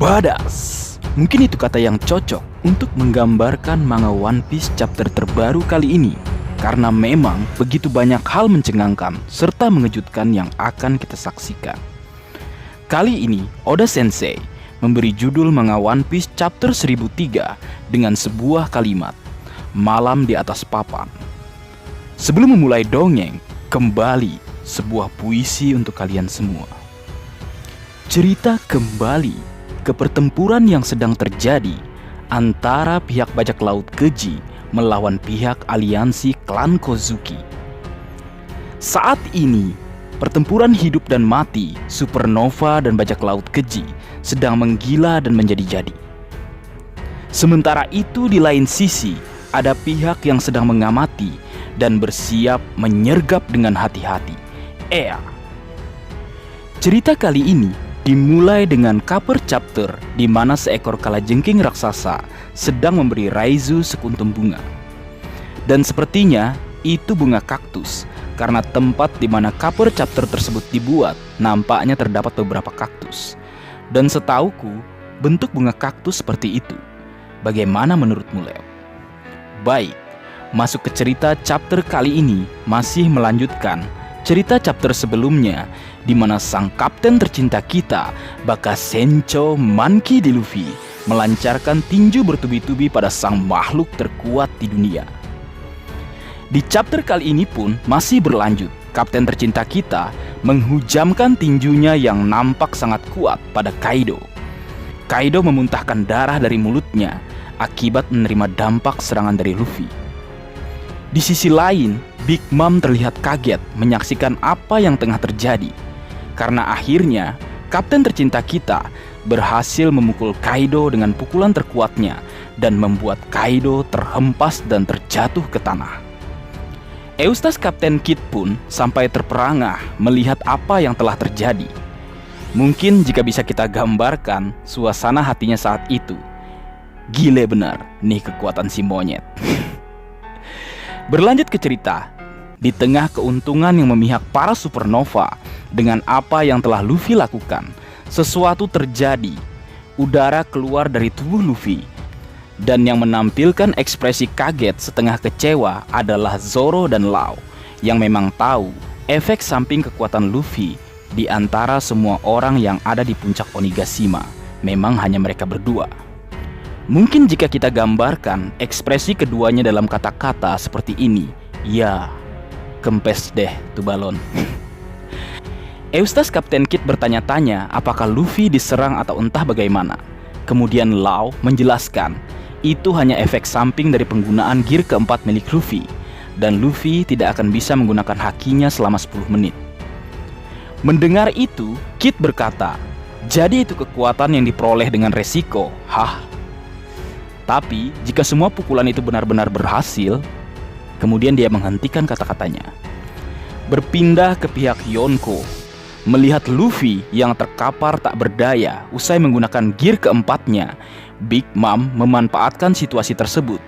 Badass. Mungkin itu kata yang cocok untuk menggambarkan manga One Piece chapter terbaru kali ini, karena memang begitu banyak hal mencengangkan serta mengejutkan yang akan kita saksikan. Kali ini Oda Sensei memberi judul manga One Piece chapter 1003 dengan sebuah kalimat, malam di atas papan. Sebelum memulai dongeng, kembali sebuah puisi untuk kalian semua. Cerita kembali ke pertempuran yang sedang terjadi antara pihak bajak laut keji melawan pihak aliansi klan Kozuki. Saat ini, pertempuran hidup dan mati Supernova dan bajak laut keji sedang menggila dan menjadi-jadi. Sementara itu di lain sisi, ada pihak yang sedang mengamati dan bersiap menyergap dengan hati-hati. Cerita kali ini dimulai dengan cover chapter di mana seekor kalajengking raksasa sedang memberi Raizu sekuntum bunga. Dan sepertinya itu bunga kaktus, karena tempat di mana cover chapter tersebut dibuat nampaknya terdapat beberapa kaktus. Dan setauku, bentuk bunga kaktus seperti itu. Bagaimana menurutmu, Leo? Baik, masuk ke cerita chapter kali ini masih melanjutkan cerita chapter sebelumnya, di mana sang kapten tercinta kita, Baka Sencho Monkey D. Luffy, melancarkan tinju bertubi-tubi pada sang makhluk terkuat di dunia. Di chapter kali ini pun masih berlanjut, kapten tercinta kita menghujamkan tinjunya yang nampak sangat kuat pada Kaido. Kaido memuntahkan darah dari mulutnya akibat menerima dampak serangan dari Luffy. Di sisi lain, Big Mom terlihat kaget menyaksikan apa yang tengah terjadi, karena akhirnya kapten tercinta kita berhasil memukul Kaido dengan pukulan terkuatnya dan membuat Kaido terhempas dan terjatuh ke tanah. Eustace Kapten Kid pun sampai terperangah melihat apa yang telah terjadi. Mungkin jika bisa kita gambarkan suasana hatinya saat itu. Gile benar nih kekuatan si monyet. Berlanjut ke cerita, di tengah keuntungan yang memihak para Supernova dengan apa yang telah Luffy lakukan, sesuatu terjadi. Udara keluar dari tubuh Luffy, dan yang menampilkan ekspresi kaget setengah kecewa adalah Zoro dan Lau, yang memang tahu efek samping kekuatan Luffy di antara semua orang yang ada di puncak Onigashima. Memang hanya mereka berdua. Mungkin jika kita gambarkan ekspresi keduanya dalam kata-kata seperti ini, ya, kempes deh tuh balon. Eustace Kapten Kid bertanya-tanya apakah Luffy diserang atau entah bagaimana. Kemudian Lau menjelaskan, itu hanya efek samping dari penggunaan gear keempat milik Luffy, dan Luffy tidak akan bisa menggunakan hakinya selama 10 menit. Mendengar itu, Kid berkata, jadi itu kekuatan yang diperoleh dengan resiko, hah? Tapi jika semua pukulan itu benar-benar berhasil, kemudian dia menghentikan kata-katanya. Berpindah ke pihak Yonko, melihat Luffy yang terkapar tak berdaya usai menggunakan gear keempatnya, Big Mom memanfaatkan situasi tersebut,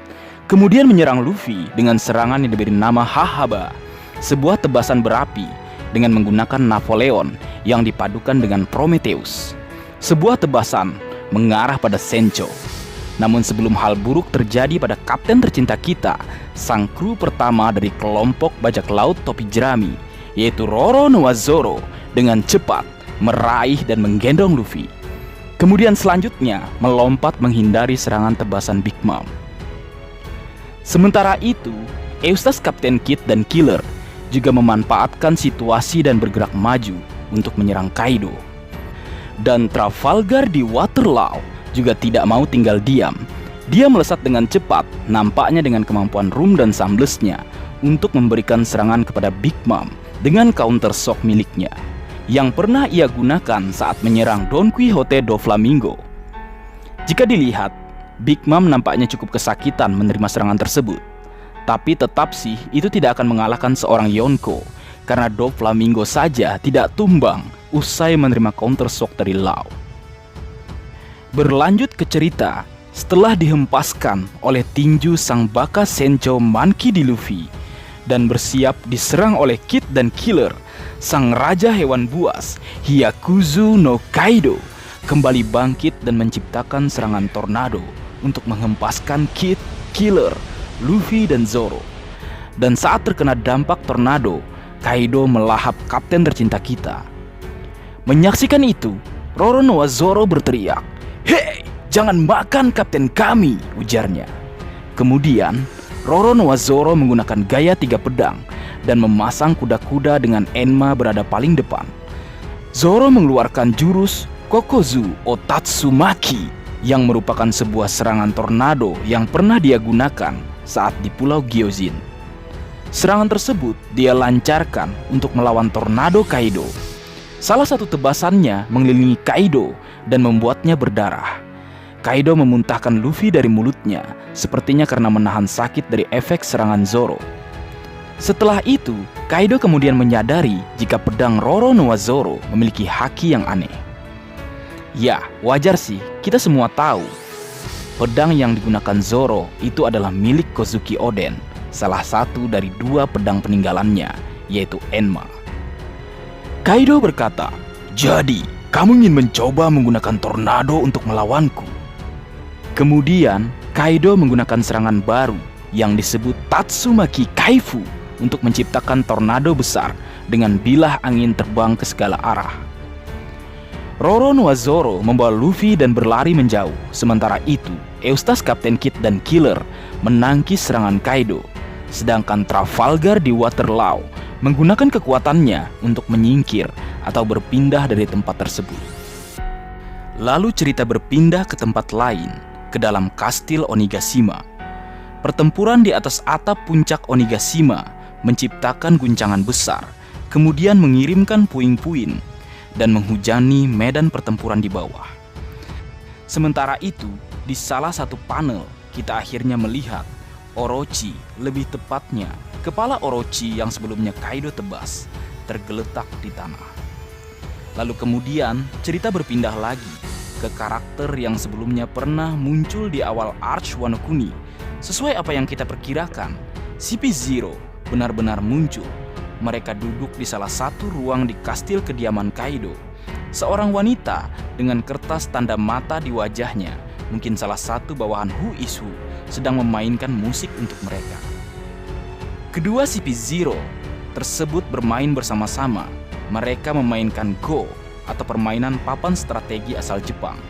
kemudian menyerang Luffy dengan serangan yang diberi nama Hahaba, sebuah tebasan berapi dengan menggunakan Napoleon yang dipadukan dengan Prometheus. Sebuah tebasan mengarah pada Sencho. Namun sebelum hal buruk terjadi pada kapten tercinta kita, sang kru pertama dari kelompok bajak laut topi jerami, yaitu Roro Noa Zoro, dengan cepat meraih dan menggendong Luffy. Kemudian selanjutnya melompat menghindari serangan tebasan Big Mom. Sementara itu, Eustace Kapten Kid dan Killer juga memanfaatkan situasi dan bergerak maju untuk menyerang Kaido. Dan Trafalgar di Waterloo juga tidak mau tinggal diam. Dia melesat dengan cepat, nampaknya dengan kemampuan Rum dan Samblesnya, untuk memberikan serangan kepada Big Mom dengan counter shock miliknya, yang pernah ia gunakan saat menyerang Don Quixote do Flamingo. Jika dilihat, Big Mom nampaknya cukup kesakitan menerima serangan tersebut. Tapi tetap sih, itu tidak akan mengalahkan seorang Yonko, karena Do Flamingo saja tidak tumbang usai menerima counter shock dari Lau. Berlanjut ke cerita, setelah dihempaskan oleh tinju sang Baka Sencho Monkey D. Luffy dan bersiap diserang oleh Kid dan Killer, sang raja hewan buas Hyakuzu no Kaido kembali bangkit dan menciptakan serangan tornado untuk menghempaskan Kid, Killer, Luffy, dan Zoro. Dan saat terkena dampak tornado, Kaido melahap kapten tercinta kita. Menyaksikan itu, Roronoa Zoro berteriak, "Hei, jangan makan kapten kami!" ujarnya. Kemudian, Roronoa Zoro menggunakan gaya 3 pedang dan memasang kuda-kuda dengan Enma berada paling depan. Zoro mengeluarkan jurus Kokozu Otatsumaki yang merupakan sebuah serangan tornado yang pernah dia gunakan saat di Pulau Gyojin. Serangan tersebut dia lancarkan untuk melawan tornado Kaido. Salah satu tebasannya mengelilingi Kaido dan membuatnya berdarah. Kaido memuntahkan Luffy dari mulutnya, sepertinya karena menahan sakit dari efek serangan Zoro. Setelah itu, Kaido kemudian menyadari jika pedang Roronoa Zoro memiliki haki yang aneh. Ya, wajar sih, kita semua tahu pedang yang digunakan Zoro itu adalah milik Kozuki Oden, salah satu dari 2 pedang peninggalannya, yaitu Enma. Kaido berkata, "Jadi, kamu ingin mencoba menggunakan tornado untuk melawanku?" Kemudian, Kaido menggunakan serangan baru yang disebut Tatsumaki Kaifu untuk menciptakan tornado besar dengan bilah angin terbang ke segala arah. Roronoa Zoro membawa Luffy dan berlari menjauh. Sementara itu, Eustace, Kapten Kid, dan Killer menangkis serangan Kaido. Sedangkan Trafalgar di Waterloo menggunakan kekuatannya untuk menyingkir atau berpindah dari tempat tersebut. Lalu cerita berpindah ke tempat lain, ke dalam kastil Onigashima. Pertempuran di atas atap puncak Onigashima menciptakan guncangan besar, kemudian mengirimkan puing-puing dan menghujani medan pertempuran di bawah. Sementara itu, di salah satu panel, kita akhirnya melihat Orochi, lebih tepatnya kepala Orochi yang sebelumnya Kaido tebas, tergeletak di tanah. Lalu kemudian, cerita berpindah lagi ke karakter yang sebelumnya pernah muncul di awal Arch Wano Kuni. Sesuai apa yang kita perkirakan, CP0 benar-benar muncul. Mereka duduk di salah satu ruang di kastil kediaman Kaido. Seorang wanita dengan kertas tanda mata di wajahnya, mungkin salah satu bawahan Who is Who, sedang memainkan musik untuk mereka. Kedua CP0 tersebut bermain bersama-sama. Mereka memainkan Go atau permainan papan strategi asal Jepang.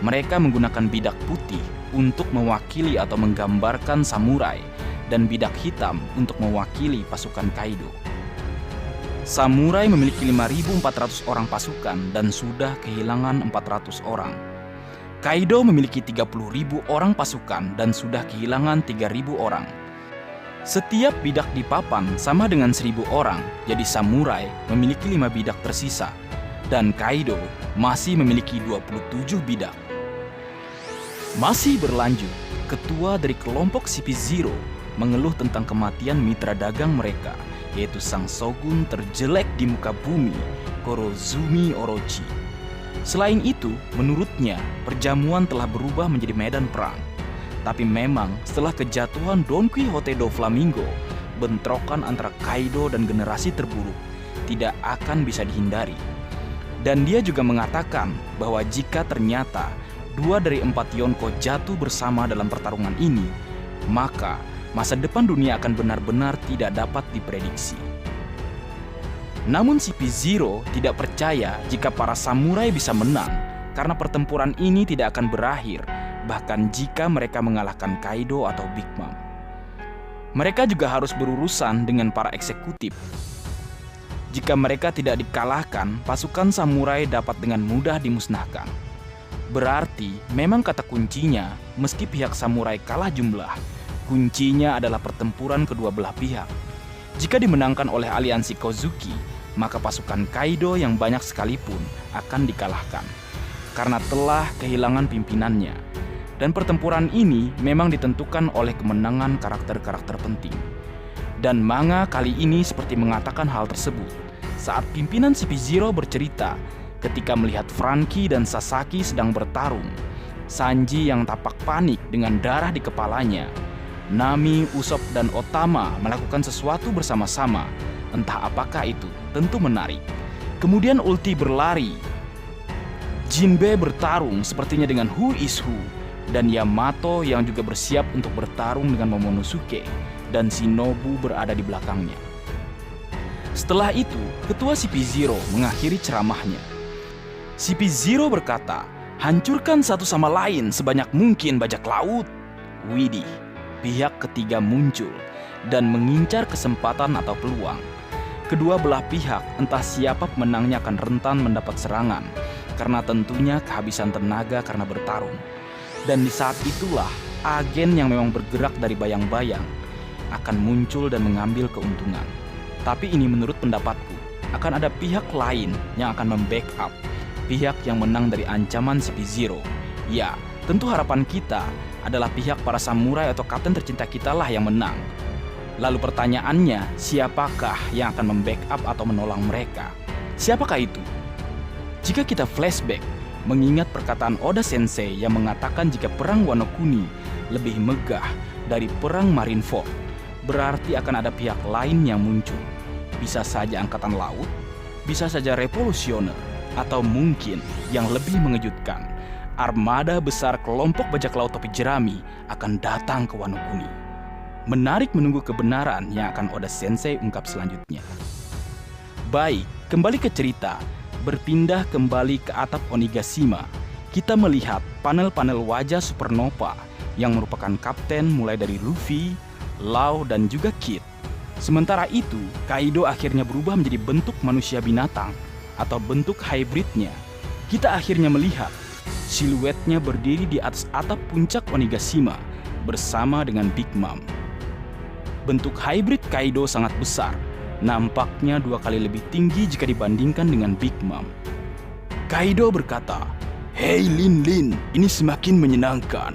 Mereka menggunakan bidak putih untuk mewakili atau menggambarkan samurai dan bidak hitam untuk mewakili pasukan Kaido. Samurai memiliki 5.400 orang pasukan dan sudah kehilangan 400 orang. Kaido memiliki 30.000 orang pasukan dan sudah kehilangan 3.000 orang. Setiap bidak di papan sama dengan 1.000 orang, jadi samurai memiliki 5 bidak tersisa. Dan Kaido masih memiliki 27 bidak. Masih berlanjut, ketua dari kelompok CP0 mengeluh tentang kematian mitra dagang mereka, yaitu sang shogun terjelek di muka bumi, Korozumi Orochi. Selain itu, menurutnya, perjamuan telah berubah menjadi medan perang. Tapi memang setelah kejatuhan Don Quixote do Flamingo, bentrokan antara Kaido dan generasi terburuk tidak akan bisa dihindari. Dan dia juga mengatakan bahwa jika ternyata 2 dari 4 Yonko jatuh bersama dalam pertarungan ini, maka masa depan dunia akan benar-benar tidak dapat diprediksi. Namun CP0 tidak percaya jika para samurai bisa menang, karena pertempuran ini tidak akan berakhir, bahkan jika mereka mengalahkan Kaido atau Big Mom. Mereka juga harus berurusan dengan para eksekutif. Jika mereka tidak dikalahkan, pasukan samurai dapat dengan mudah dimusnahkan. Berarti memang kata kuncinya, meski pihak samurai kalah jumlah, kuncinya adalah pertempuran kedua belah pihak. Jika dimenangkan oleh aliansi Kozuki, maka pasukan Kaido yang banyak sekalipun akan dikalahkan, karena telah kehilangan pimpinannya. Dan pertempuran ini memang ditentukan oleh kemenangan karakter-karakter penting. Dan manga kali ini seperti mengatakan hal tersebut. Saat pimpinan CP0 bercerita ketika melihat Franky dan Sasaki sedang bertarung, Sanji yang tampak panik dengan darah di kepalanya, Nami, Usopp, dan Otama melakukan sesuatu bersama-sama. Entah apakah itu, tentu menarik. Kemudian Ulti berlari. Jinbe bertarung sepertinya dengan Who is Who, dan Yamato yang juga bersiap untuk bertarung dengan Momonosuke, dan Shinobu berada di belakangnya. Setelah itu, ketua CP0 mengakhiri ceramahnya. CP0 berkata, hancurkan satu sama lain sebanyak mungkin bajak laut. Widih, pihak ketiga muncul dan mengincar kesempatan atau peluang. Kedua belah pihak, entah siapa pemenangnya akan rentan mendapat serangan, karena tentunya kehabisan tenaga karena bertarung. Dan di saat itulah, agen yang memang bergerak dari bayang-bayang akan muncul dan mengambil keuntungan. Tapi ini menurut pendapatku, akan ada pihak lain yang akan membackup pihak yang menang dari ancaman CP0. Ya, tentu harapan kita adalah pihak para samurai atau kapten tercinta kita lah yang menang. Lalu pertanyaannya, siapakah yang akan membackup atau menolong mereka? Siapakah itu? Jika kita flashback, mengingat perkataan Oda Sensei yang mengatakan jika perang Wano Kuni lebih megah dari perang Marineford, berarti akan ada pihak lain yang muncul. Bisa saja angkatan laut, bisa saja revolusioner, atau mungkin yang lebih mengejutkan, armada besar kelompok bajak laut topi jerami akan datang ke Wano Kuni. Menarik menunggu kebenaran yang akan Oda Sensei ungkap selanjutnya. Baik, kembali ke cerita. Berpindah kembali ke atap Onigashima, kita melihat panel-panel wajah Supernova yang merupakan kapten mulai dari Luffy, Lau, dan juga Kid. Sementara itu, Kaido akhirnya berubah menjadi bentuk manusia binatang atau bentuk hybridnya. Kita akhirnya melihat siluetnya berdiri di atas atap puncak Onigashima bersama dengan Big Mom. Bentuk hybrid Kaido sangat besar, nampaknya 2 kali lebih tinggi jika dibandingkan dengan Big Mom. Kaido berkata, "Hei Lin Lin, ini semakin menyenangkan."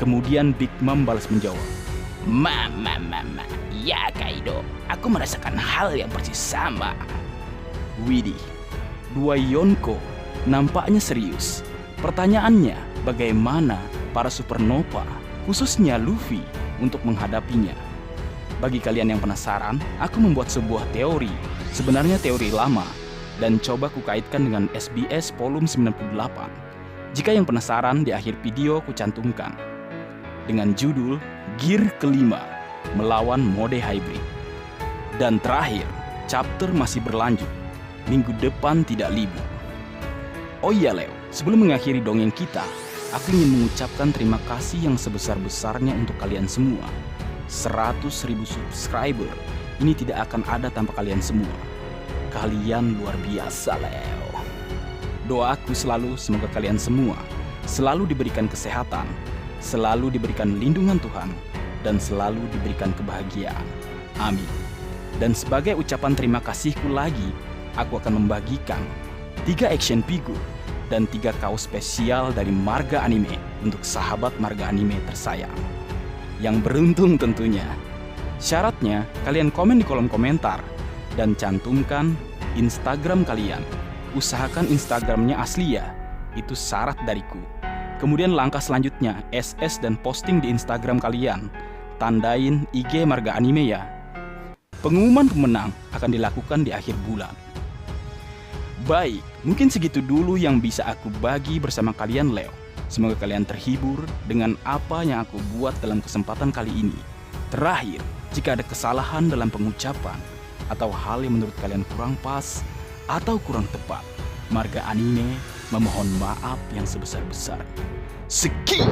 Kemudian Big Mom balas menjawab, Mama, ya Kaido, aku merasakan hal yang persis sama." Widih, 2 Yonko nampaknya serius. Pertanyaannya, bagaimana para Supernova, khususnya Luffy, untuk menghadapinya? Bagi kalian yang penasaran, aku membuat sebuah teori, sebenarnya teori lama, dan coba kukaitkan dengan SBS volume 98. Jika yang penasaran, di akhir video ku cantumkan dengan judul Gear kelima melawan mode hybrid. Dan terakhir, chapter masih berlanjut. Minggu depan tidak libur. Oh iya Leo, sebelum mengakhiri dongeng kita, aku ingin mengucapkan terima kasih yang sebesar-besarnya untuk kalian semua. 100.000 subscriber ini tidak akan ada tanpa kalian semua. Kalian luar biasa Leo. Doaku selalu semoga kalian semua selalu diberikan kesehatan, selalu diberikan lindungan Tuhan, dan selalu diberikan kebahagiaan. Amin. Dan sebagai ucapan terima kasihku lagi, aku akan membagikan 3 action figure dan 3 kaos spesial dari Marga Anime untuk sahabat Marga Anime tersayang. Yang beruntung tentunya. Syaratnya, kalian komen di kolom komentar dan cantumkan Instagram kalian. Usahakan Instagramnya asli ya, itu syarat dariku. Kemudian langkah selanjutnya, SS dan posting di Instagram kalian. Tandain IG Marga Anime ya. Pengumuman pemenang akan dilakukan di akhir bulan. Baik, mungkin segitu dulu yang bisa aku bagi bersama kalian Leo. Semoga kalian terhibur dengan apa yang aku buat dalam kesempatan kali ini. Terakhir, jika ada kesalahan dalam pengucapan atau hal yang menurut kalian kurang pas atau kurang tepat, Marga Anime memohon maaf yang sebesar-besarnya. Sekian.